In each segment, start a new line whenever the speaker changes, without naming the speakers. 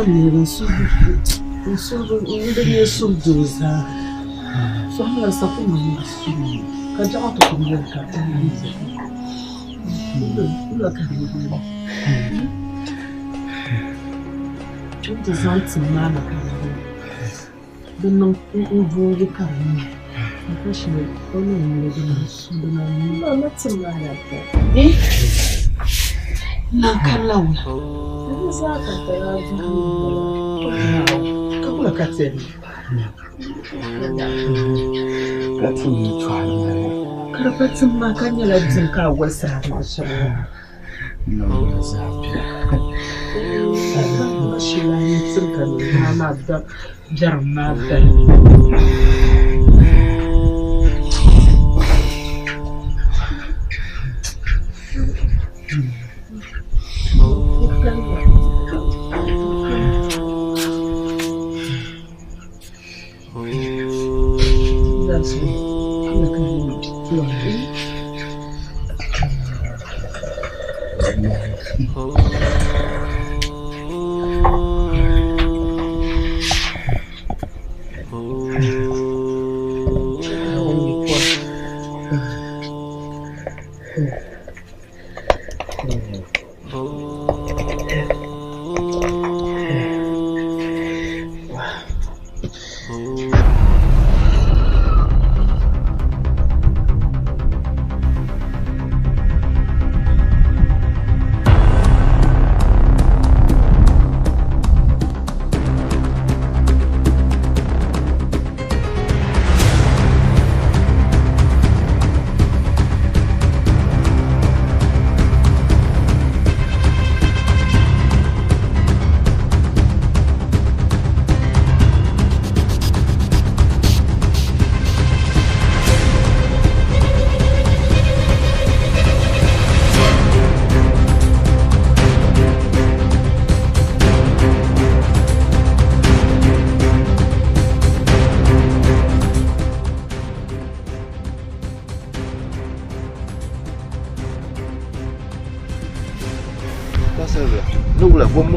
ne su inda ne su doza su hanyar safin mai su ka ji auto kuma ka ta yi ila ka da yi tun da zantin na na ka yi don nan in voye ka yi na kashi ne wani ne da su da na yi ba matin ma ya ta na kallon za ka tara ka kula ka tsere
ka tuni tuwa
karfatin ma kan yi lajin kawo sa'adu da shawara
na wani zafi
shi na yi tsinka ne na da jarma da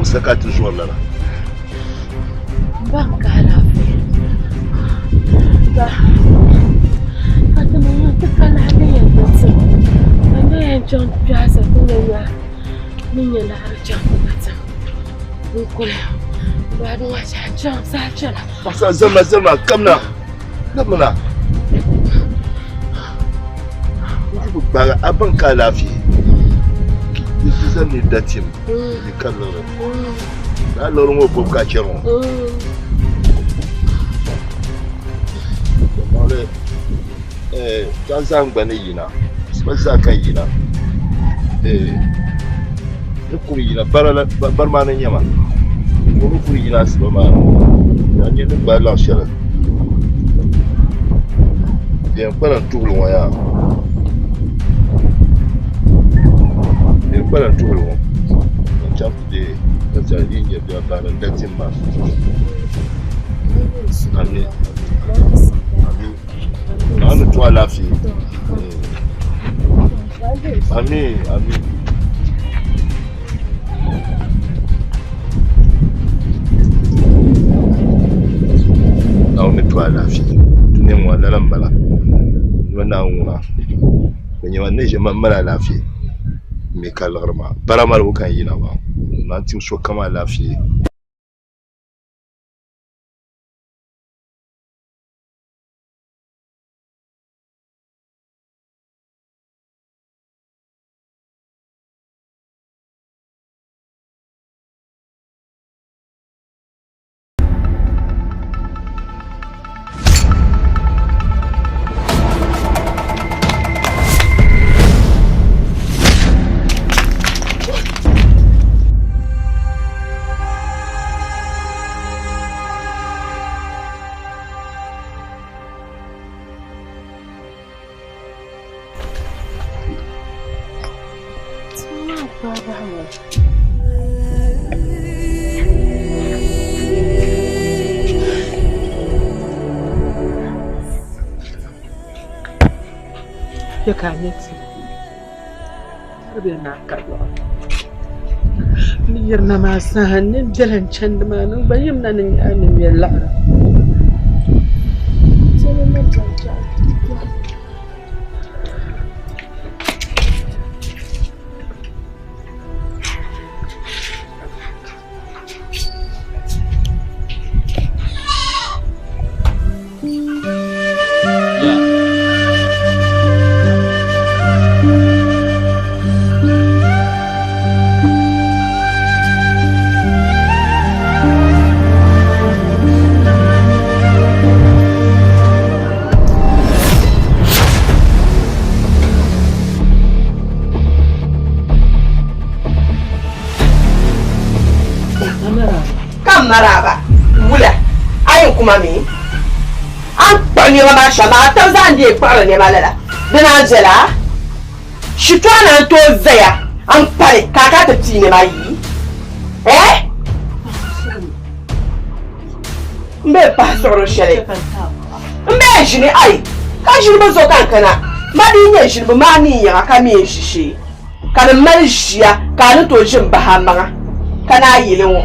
saka toujours là.
Bangala. Ba. Hata mwenye tukana hadi ya ndoto. Ndio ya John Plaza kunya. Ninyi na harja kubata. Nikule. Bado wacha John sachana.
Sasa zama kamna. Namna. Ku ba aban ka lafiya. Zan ni datim. Ni kallon. Na lorun wo ka kiron. Mole dan san gbani yina. Spasa kan yina. Ni kuri yina barma nan yama. Ni kuri yina su ba ma. Ya ni ba la shara. Bien para tout le moyen. Para tout le monde. On chante des lignes de la barre d'Atimba. Amis. Amis. Toi la fille. Amis. On est toi la fille. Donnez-moi la lambala. Nous Kwenye waneje mama la fille. Me kalarma baramar wukan yi na ba na tin so kama lafiya
ya kame ti har bai na kallo نيرنا ما سهل ندلن شند ما نبيمنا نعلم يلا
maraba wula ayin kuma me an kwanyo ma shama ta zan je fara ne malala dana jela shi to nan to zaya an fare kaka ta ci ne mai mbe ba soro shele mbe shi ne ai ka shi ba zo kankana ma din yin shi ba ma ni ya ka me shi shi kan mal shiya kan to shin ba ha ma kana yilin wo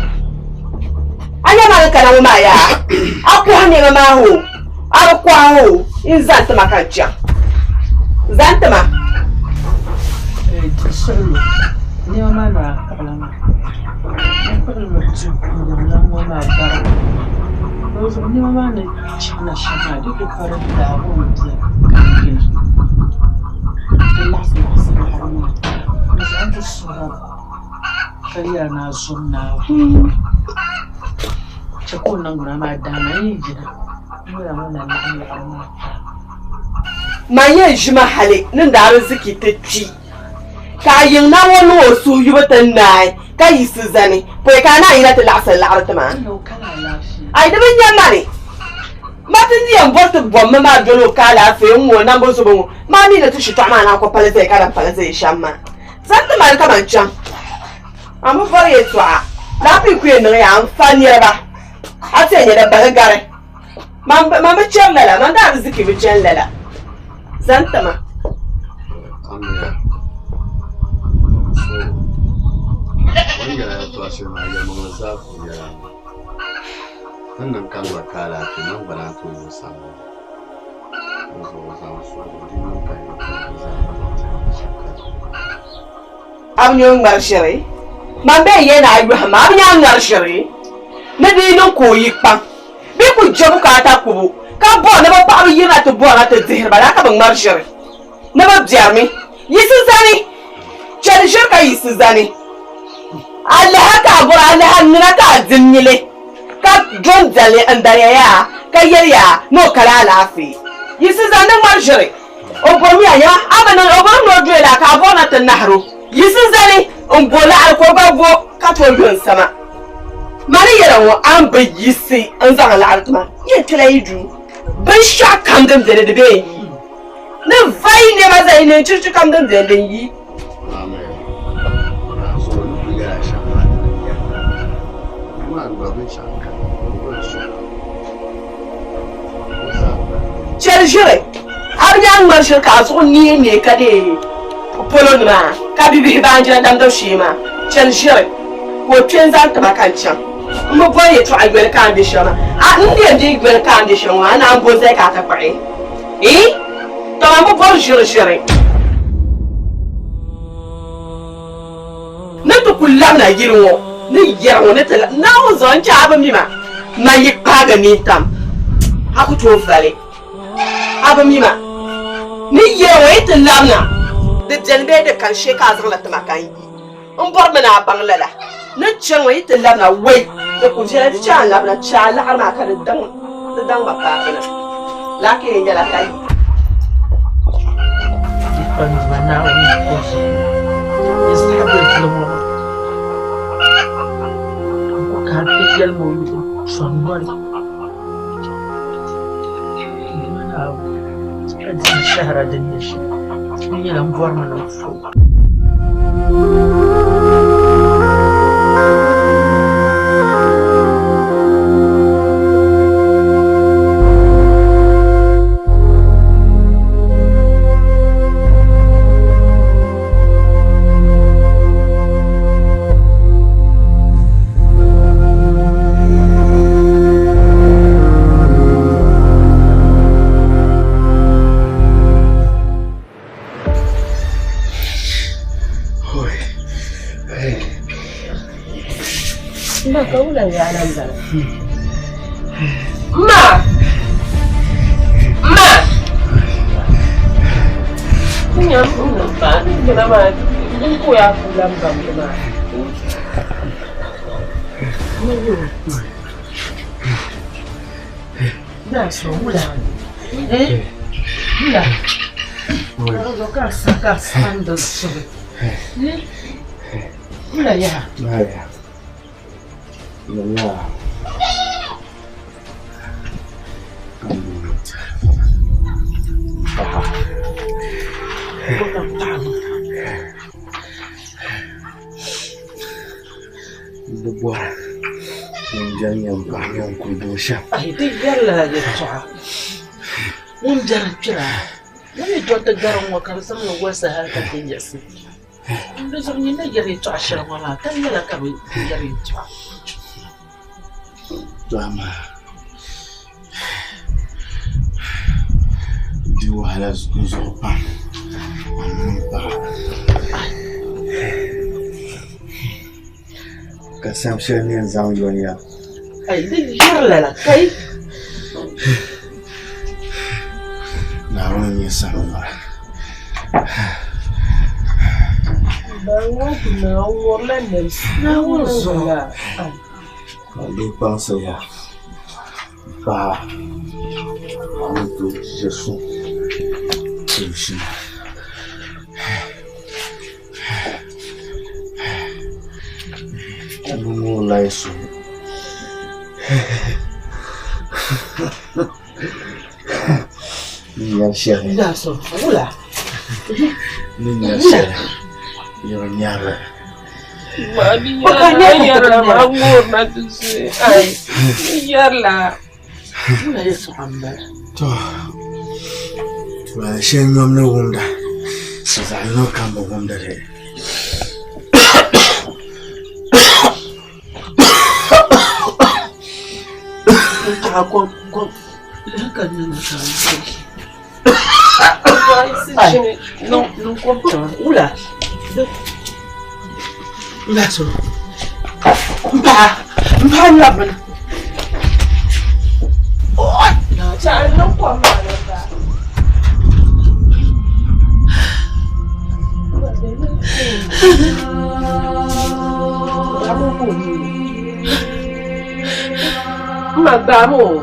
anya ma kana ma ya akwa ne ma ho akwa ho in zanta makancha zanta ma
solo ni ma na kalama ko mo ju na mo ma bara ko ni ma ne china shama de ko fara da ho je kan Allah subhanahu wa ta'ala nas anta sura kariya na sunna chakuna ngura madana yijira mura mana na Allah
maye jima hale nan da arziki ta ci kayin na wani wasu yi watan na ka yi su zane ko ka na yi na ta lasar la'arta ma ai da ban yamma ne matin diyan borta bomma ma dolo kala fe mu nan bo so bo ma ni da tushi ta ma na ko pale sai kada pale sai shamma san ta mal ka ban can amma fare to a la fi ku ne ya amfani ba a ce ne da bagare mama can lala man da arziki bi can lala san ta ma
wannan kalmar kala ce nan ba na to yi samu
abnyon marshiri man be yana ayu ma abnyon marshiri na di no koyi pa bi ku jabu ka ta kubu ka bo na ba pa yana to bo na to zihir ba ka ban marshiri na ba jami yisu zani chal shirka yisu zani Allah ka bura Allah nuna ka zinnile ka jon dale andare ya ka yerya no kala lafi yisi zanan marshiri ogomi anya abana ogomi no dwela ka bona tan nahru yisi zani umbola alkogago ka to yon sama mari yarawo an bayisi an zan al'artuma yin tilaidu ban sha kam dan da be yi na vai ne mazai ne circi kam dan da yi Cherjire aryan marshal ka so ni ne kade polon ma ka bibi banja dam do shima cherjire ko twen zan ta makancan mo boye to agwel kan de shama a ndi ndi gwel kan de shama na bo sai ka ta fare to mo bo cherjire na to kullam na girwo ni yarwo ne ta na o zon cha ba mi ma na yi kaga ni tam haku to fale aba mima ni yewa ita lamna da jalbe da karshe ka zan latta makan yi in bar mana banglala na can wa ita lamna wai da ku je da cha lamna cha la har ma ka da dan ba ka kana la ke yin la kai
kan mana wani ko yastahibu al-umur ko ka fi al-mawlud sanwari الشهر دنيش هي الأنبار من الفوق
Ma kaula ya nan Ma! Ini apa? Kenapa? Aku ya pulang kamu ma. Dah semula. Dah. Kalau kau sandal sih. Mula ya.
Maya. Mula. Buat yang yang banyak kudusnya.
Itu biarlah dia cakap. Munjar cerah. Ini jual tegarang wakar sama wasa harga tinggi sih. Ini sebenarnya jadi cakap malah kan dia nak kami jadi cakap.
Lama. Dua halas kuzopan. Nampak. Kasam seni zang yonya.
Itu biarlah lah kai.
Nawan sama.
Bangun nawar lan
Nawar zola.
Kalau bangsa ya. Bah. Itu Yesus. Yesus. Mulai su. Yang siapa?
Dah so, mula.
Ini yang siapa? Yang nyala.
Makanya yarlah bangun nanti sih. Ay, yarlah.
Mula dia serambil.
Tuh. Tuh, nyom na wunda. Sazalo kamba wunda deh.
Aku lekan ni macam
Sini,
no compra. Ula. Ula so. Mpa laban. Oh,
jangan lupa mana tak. Kamu pun. Magamu.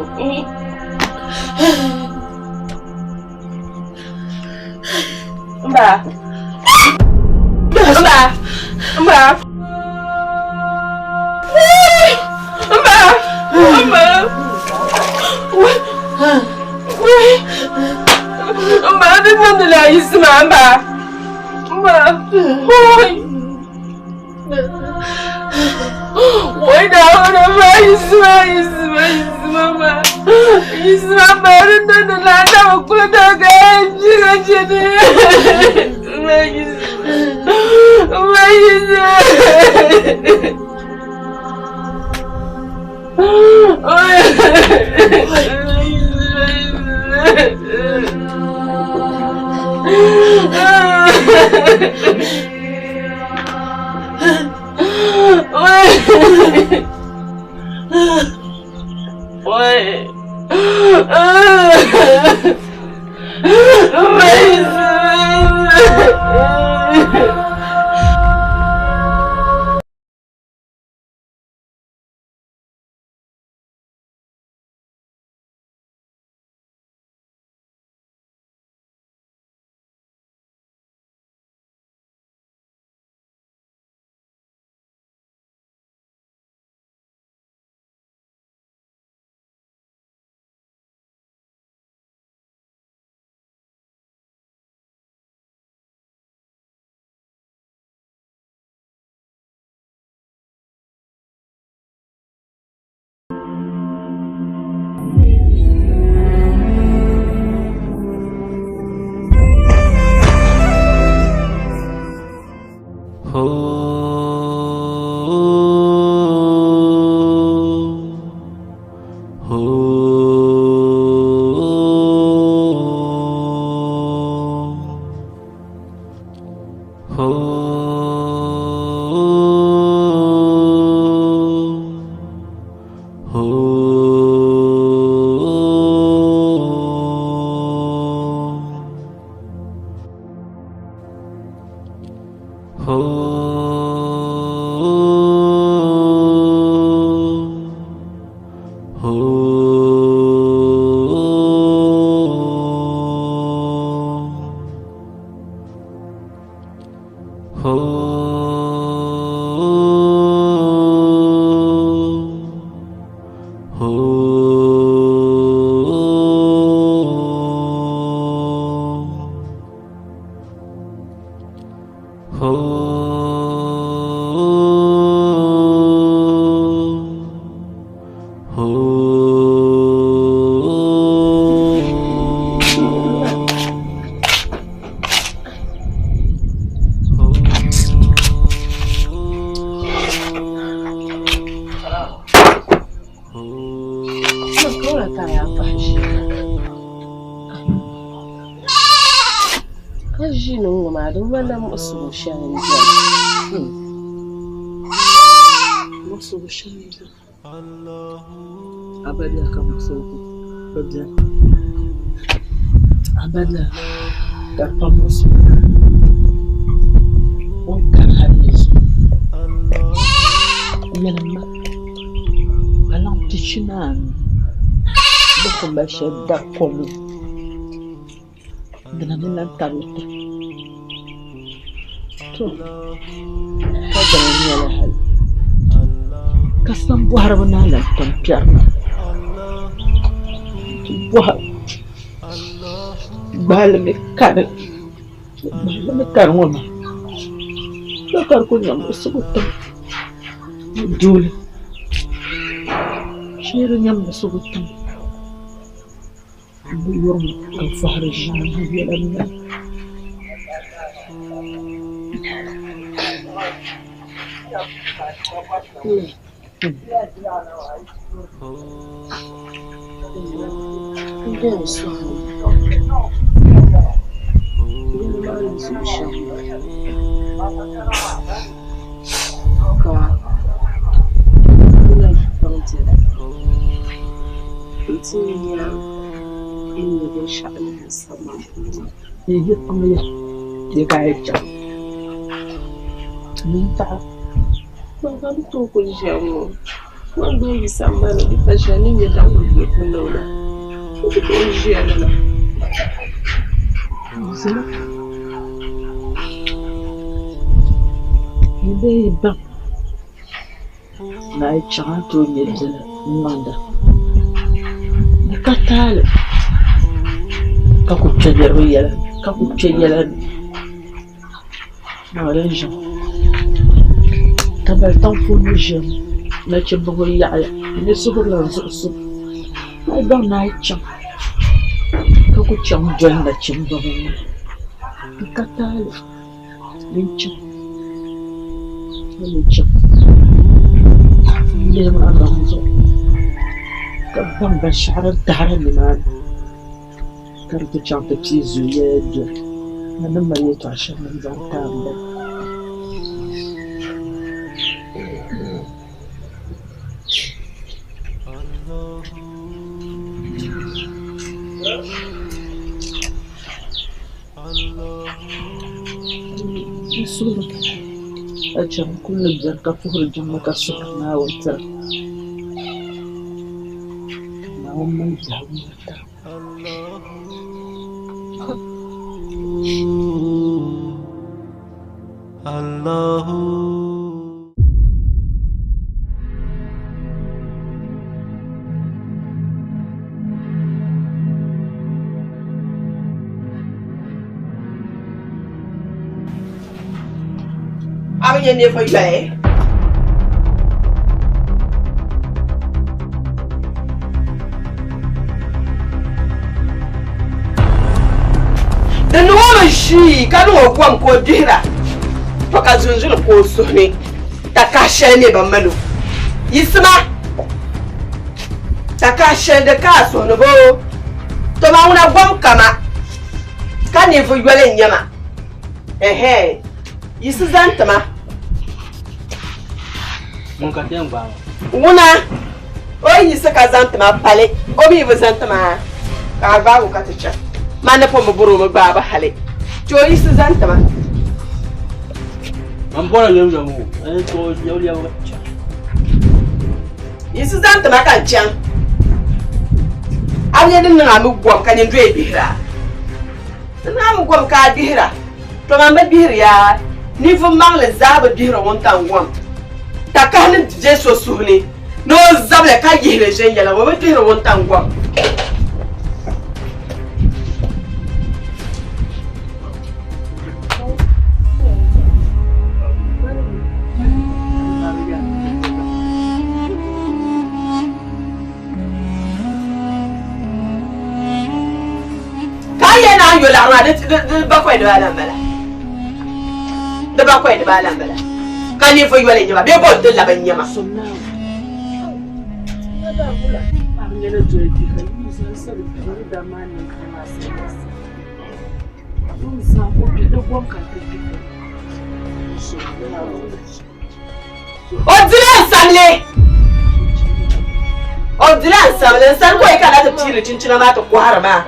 Mbak. Mbak. Mbak. Mbak. Mbak. Mbak, ada mana lagi semua Mbak? Mbak. Woi dah orang Isma Mbak. Isma baru dah lada aku dah gaji ni. Mbak Isma.
Abada karpamus kan halis menama alam tishinan bukan bahasa dakolu dengan nilan taruta tu kadang niala hal kasam buhar banala tempiar buhar bahal mekar ngoma dakar ko nyam sugutam dul shiru nyam sugutam bu yorum al fahr jahan hadi alna يجي الطميح يقعد minta
Bagaimana tu kau jamu? Mana bisa mana di pasal ni dia tak boleh menolak. Itu kau jamu.
Zina. Ini bang. Naik jangan tu ni zina manda. Nakatal. Kaku cendera, kaku cendera. Orange. Tabal tampon jem. Na chimbo ya. Ni suko la suko. Ai bang naik jang. Kaku jang jang na chimbo. Nakatal. Lincha. Lincha. Ni ma anzo. Kabang bashar dahar ni ma. Kartu chante pizu yed. أنا مريت عشان نقدر نتعامل. الصورة أجمع كل الجنة فخر الجنة كسرنا وتر. ما هم يجهون وتر.
Allah
Apa yang dia fai baik? Dan orang shi kan orang ko dira. Paka zunzun ko sone takashe ne ban malo yisma takashe da ka so no bo to ma una gwam kama kan ne fu gwale nyama yisu zantama
mun ka den ba
una o yisu ka zantama pale o bi bu zantama ka ba ku ka tacha mana po mo buru mo ba hale to yisu zantama
An bora yau da mu. An to yau ya ga.
Yisu zan ta maka can. An yadin nan amu gwam kan yin dwe bihira. Na amu gwam ka bihira. To man ba bihira ya ni fu mang le zaba bihira won tan gwam. Ta ka ni je so suhni. No zable ka yihire jen yala wo bihira won tan gwam. Yo la rade de bakwai da balan bala da bakwai da balan bala kan ni foi wale nyama be bo de la ban nyama
Sunna. Na da bula. Abin da joyi kan yi sai sai da mani kana sai. Mun sa ko da gwam ka take.
O dilan samle san ko e kana ta tiri cincina ma ta kwara ma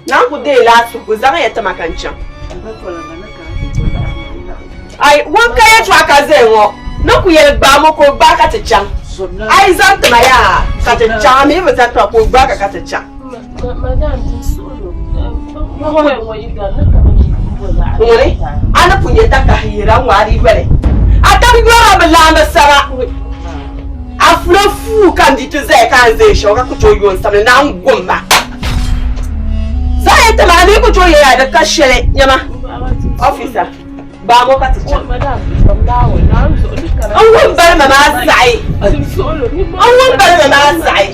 na ku dai la su ku zama ya ta makancan ai wanka ya tuwa ka zai wo na ku yel ba mo ko ba ka ta can ai zan ta ya ka ta can me ba ta to ko ba ka ta can
madam tin solo ko yi ga na ka
ngore ana punye ta ka hira ngwari bele atan yora bala na sara afro fu kan di to zai kan zai shoga ku to yon samle na ngomba sai ta mani ku to ya da kashele nyama officer ba mo ka ta
madam from now on so ni kana
an won bar mama sai
tin solo ni
an won bar mama sai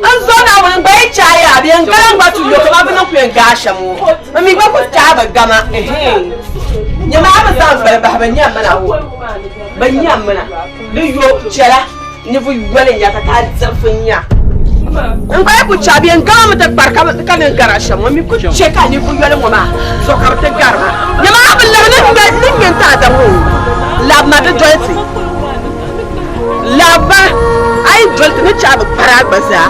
an zo na mun bai chaya biyan garan ba tu yo kuma bin ku yan gasha mu mami ba ku ta ba gama nyama ba san bar ba ban nyama na wo ban nyama na du yo chela ni fu wale ya ka ta zarfin ya in ba ku cha biyan gama ta barka kan garasha mu mi ku che ka ni fu wale mu ma so ka ta garma nyama ba la ni nyen ta da mu la ma ta joyce la ba ai jolte ni cha ba para ba sa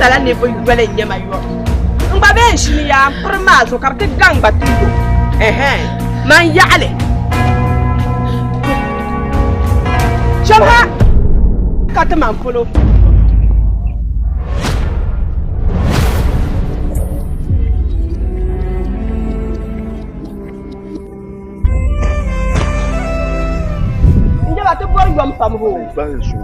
tala ne bo yubale nyama yo ngba be nshini ya prma so kapte gangba tudo man yale chama kata man polo njaba to bor yom pam ho
ba su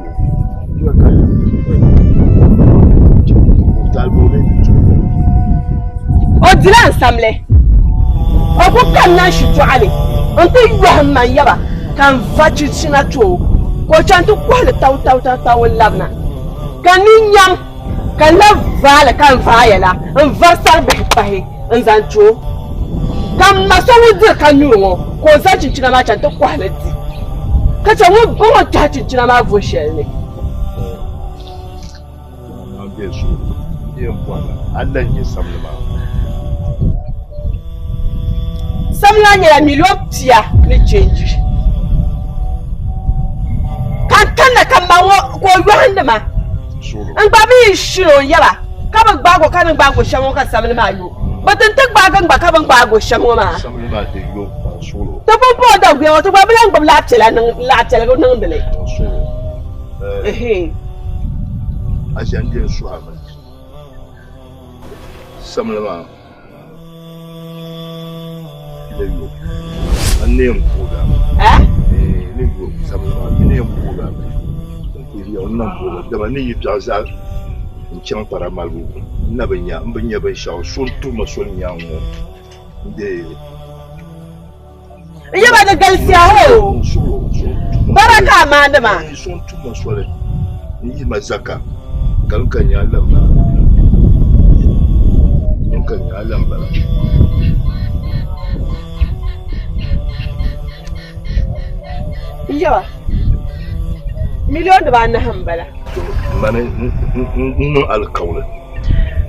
o dilan samle o ko kan na shi to ale on to yo man yaba kan vachi sina to ko chantu ko le taw labna kan nyam kan la vala kan vayala en varsar be pahe en zancho kan maso wudir kan nyuwo ko za cincina ma chantu ko le ti ka cha wo go ta cincina ma vo shele
an be su yin kwana Allah ya samu ba
samla nyala million tia ni change kan kan ma wo ko yohande ma an ba bi shiro yaba ka ba gbago kan gbago shamo ka samla ma yo batun tak bagan ba ka ban gbago shamo ma
samla ma de yo solo
to bo da gwe wato ba bilan gbam la tela go nan dele
solo a jande su ama samla ma Lego. Anem program. Lego samla anem program. Il y a un emploi. Demandez y plaza. Un chien para malgo. Nabanya, mbanya ba shaw surtout ma sonya ngo. De
yaba da galsiya ho baraka ma da ma
son tout ma soirée. Ni mazaka. Kalkan ya lamba. Kalkan ya lamba.
yawa miliyon da ba na hambala
mana nun alkawla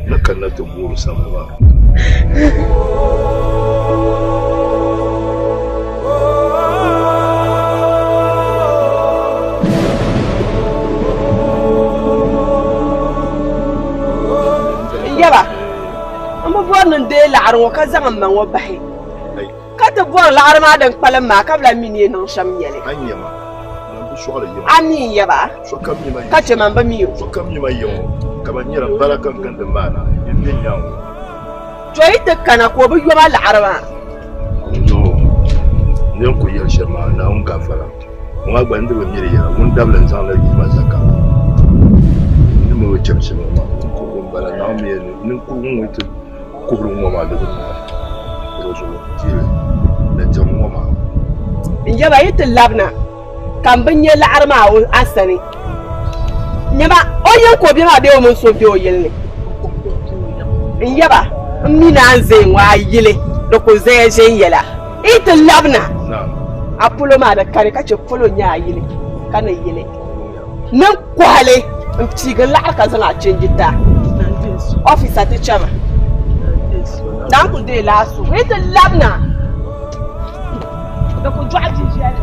na kannata buru sama ba
laɣari ŋɔ ka zaŋ ma ŋɔ bahi ka ti bɔri laɣari maa din kpalim maa ka bila mi ne niŋ shɛm yɛli a mi yɛba ka che man bi mi o to yi ti kana ko bi yɔba laɣari maa
nin ku yɛli shɛli maa naawuni gafara ŋɔ gba ndi bi miri yɛla ŋun dabili n zaŋla yima zaka ni mi o chɛmsi ŋɔ maa ŋun bala naawuni mi yɛli ninkuru ŋun ti kubiri ŋɔ maa dibi o zuɣu tiili ni tiŋ ŋɔ maa
n yɛba yi ti labina ka n bi nya laɣari maa a sani nyɛma o yin ko bi maa bee o min so bee o yili ni n yɛba n mi naan zai ŋɔ a yili di ku zaya ʒen yɛla yi ti labina a polo maa di kani ka che polo nya a yili ka ni yili nin kɔhili n piigi laɣari ka zaŋ a chenji taa ofisa ti chama dan ku dee laasu yi ti labina di ku dɔɣi jijɛli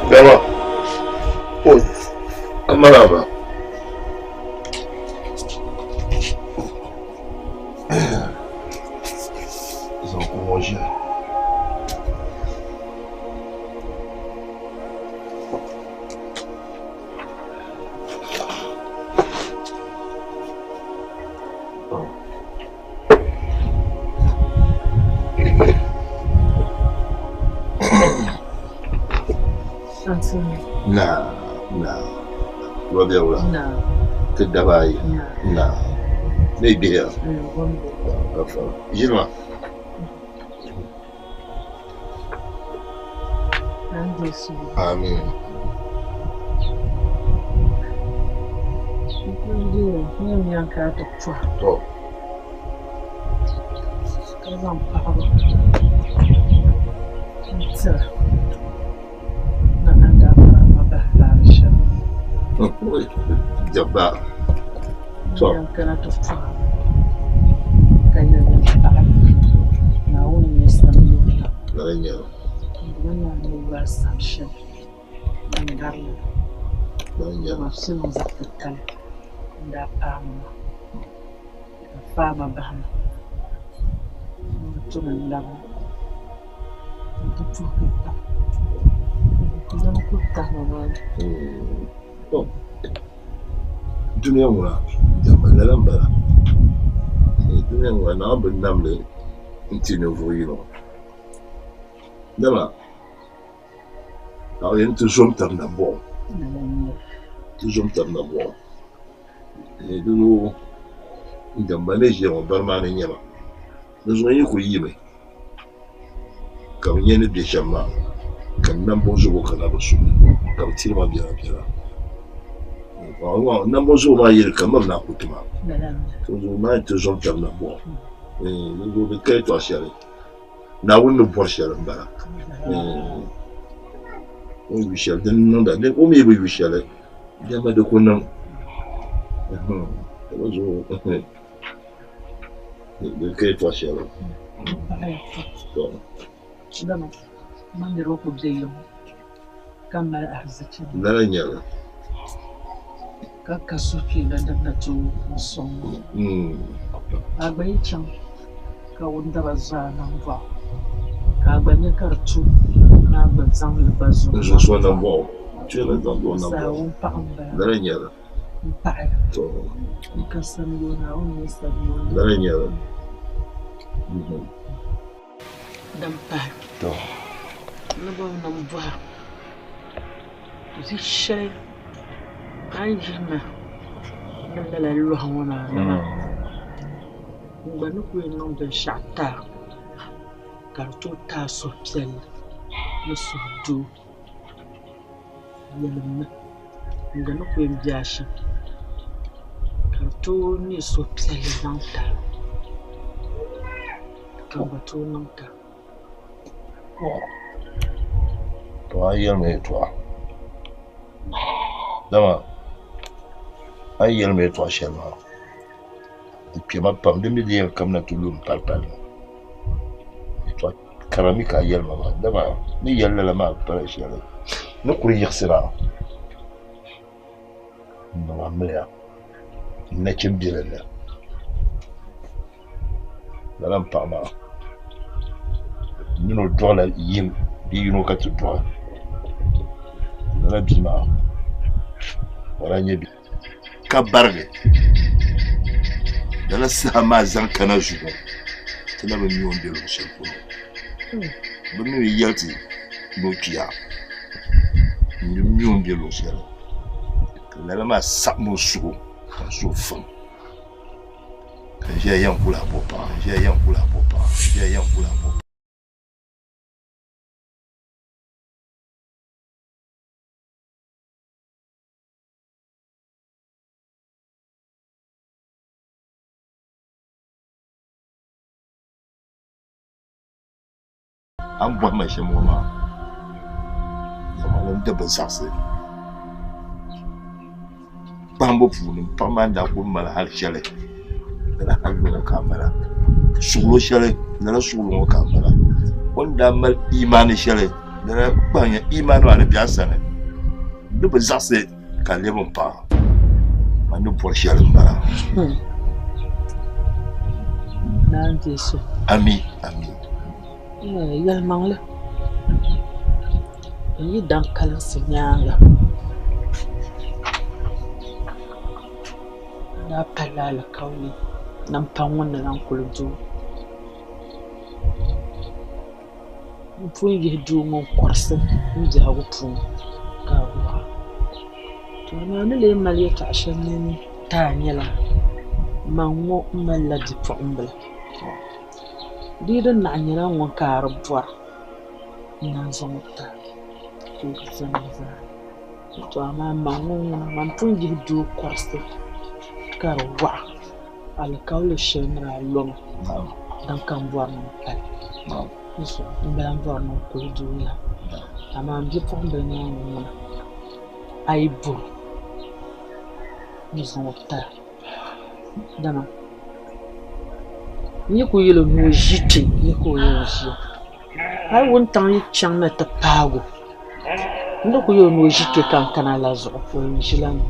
Gama. Oh, amaraba. Ils ont commencé. Nah. Wabia
Nah.
Kedabai. Nah. Maybe here. Jima. Amin. Oh. Jabba. So. Dunia mula zaman dalam bara. Dunia mula nak bernam le, intino vuino. Dama. Alors, il y a une zone d'abord. Une zone d'abord. Et nous, nous managers en Barman et Yama. Nous avons eu couillé. Comme il y a des chamans, comme n'importe où au Canada, comme Tilma bien. N'importe où ailleurs, comme on a coupé. Nous avons une zone d'abord. Et nous avons des cas à chialer. Nous avons une porte à l'embara. Oui, Michel, non, d'ailleurs, au milieu de Michel, il y a de quoi non. Le cas à chialer.
Dama, man de roko bdeyo. Kamara arziki.
Naranyala.
Kaka suki da dannatu muson. Agbai can ka wanda bazza nan ba. Ka gbanye kartu na gbazan libazo.
Je sois d'abord. Tu es là d'abord.
Ça on parle.
Naranyala.
Parle. Ka sanyo na on ne sanyo.
Naranyala.
Dampai. Naba nam voir. Zishay. Ayima. Nandala luhawana. Nganu ku nom de chata. Karto ta so piel. Musudu. Yelma. Nganu ku mbiashi. Karto ni so piel nanta. Kambato nanta.
Toi, mais toi. Dama, aïe, mais toi, chez moi. Et puis, ma femme de me dire comme la Toulouse parle. Et toi, Karamik a yel, maman. Dama, ni yel la main, par chez elle. Nous courir cela. Maman, mère. N'est qu'un bien là. La lampe par ma. Nous nous doit la yim, et nous quatre doigts. La bima. Voilà, n'y a pas. Kabarge. Dans la Sama Zankana Jugo. C'est là le million de l'eau. Bonne yati. Nokia. Le million de l'eau. La lama sapmo sou. Sou femme. J'ai rien pour la popa. J'ai rien pour la popa. J'ai rien pour la popa. I'm what my shamoma. I'm double sassy. Bamboo food, Pamanda woman had shelley. Then I had no camera. Solo shelley, then a solo camera. One damn Iman shelley, then a bang Iman on the Piasan. Double sassy can live on power. My new poor shelley.
Nandiso.
Ami.
Yal mangla. Yi dan kalan sinyanga. Na palala kauli. Nam pangwan na lang kuludu. Mpu yi du mo kwarsa. Mji hagu pu. Kawa. Tuna nile mali ta ashanin ta nyala. Mango mala di pambla. Dida na nyala ngwa kar bwa. Ina zonta. Ku zanza. To ama mango man pungi du kwarste. Kar wa. Ala kaule shenra long. Dan kan bwa no pal. Iso mbela bwa no ko du ya. Ama mbi pambe nyama. Aibu. Ni zonta. Dama. Ni ko yelo no jiti ni ko yelo ji ai won tan yi chang na ta pago ndo ko yelo no jiti kan kana la zo ko jilan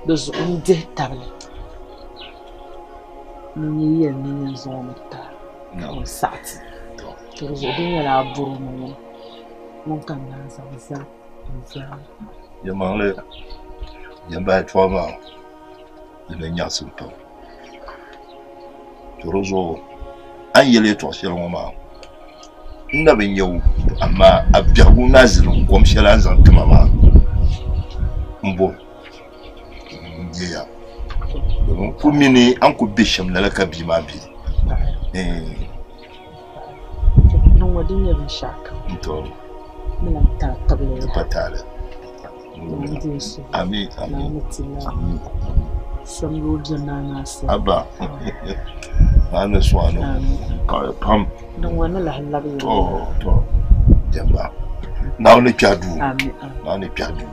do zo inde table ni yen ni zo mata no sat to zo din la buru mo mon kan na za
Yamangle. Yamba 3 mois. Il est nyasou pas. Torozo. Ayele to chez moi. na bin yau amma a biyagu nazirin kwamshira zan tuma ma mbo ya domin kuma ne an ku bisham na laka bi ma bi
non wadin ya shaka
to
muna ta table
patale
amin amin samro jana nasa
aba ana swano ka pam
don wani lahallabi
to jamba na wani pyadu
amin
na wani pyadu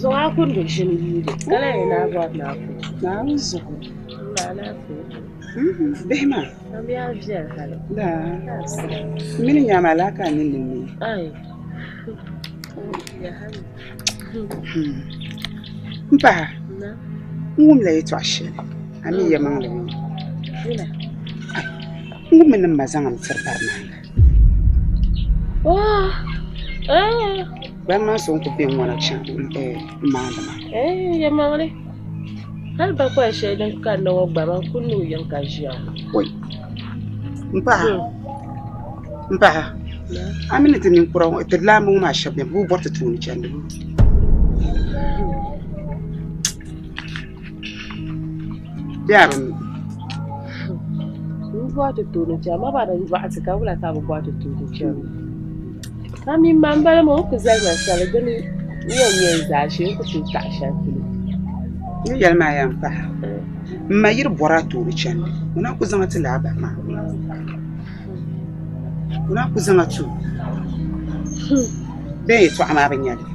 zo a kun da shi ne kala ina ba na ku
na zo
na ku
bihma
an biya biyar hala
da min ya malaka ni ne
ai ya hala
mpa
na
ngum la yeto ashe ami ya mangale
ina
ngum min mazanga mtsarbarna
oh
ban ma son ku bin wani can malama
ya mangale hal ba kwa shaidan kan na wagba man kullu yanka jiya
oi mpa amina tinin kura ta lamu ma shabbe bu borta tuni can da yaron
bu ta tuni can ma ba da ba a tsaka wala ta ba ta tuni can kami mambala mo ku zai ma sala gani yin zashi ku ta shan kilo
Ni yɛli maa yɛn paɣa. M ma yiri bɔra tooni chɛndi. O na ku zaŋa ti laa bahi maa. O na ku zaŋa tu. Bɛn yɛltɔɣa maa bi nyɛli.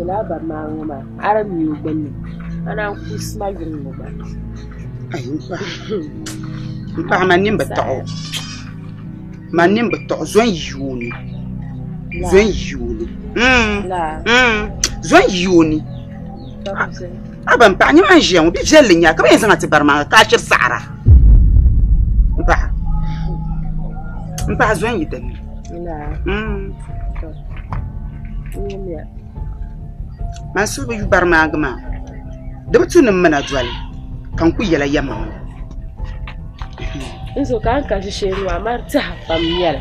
Laa bahi maa ŋɔ maa ara mi o gbunni. Ana ku sima yiri ŋɔ maa.
Ayi m paɣa ma nim bi taɣo. Ma nim bi taɣo zɔn yooni. Zɔn yooni. Zɔn yooni. Aba m paɣa nyɛ maa ʒiya ŋɔ bi viɛlli nya ka bi yɛn zaŋa ti bari maa ka shiri saɣara. M paɣa zɔn yi dinni. Man so bi yu bari maa maa. Di bi tu nim mina doli. Kan ku yɛla yɛmaŋli.
Nso kan ka shishe nwa mar taha pam nyɛla.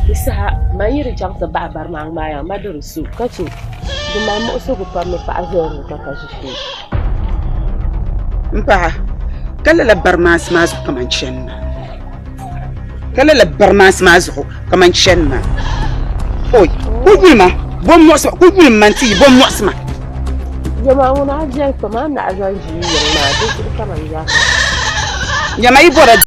Bisaha ma yiri chaŋ ti bahi bari maa maa ya ma diri su ka che di ma muɣusigu pam ni paɣa zɔri ka shishe.
M paɣa ka lala bari maasi maa zuɣu kaman chani maa. Ka lala bari maasi maa zuɣu kaman chani maa. Oi ku yuli ma bom muɣusi ma ku yuli man ti yi bom muɣusi ma.
Jama ŋuna a jɛli pam a naɣa zɔn ʒi yiri maa di zuɣu kaman ya.
Nyama yi bɔra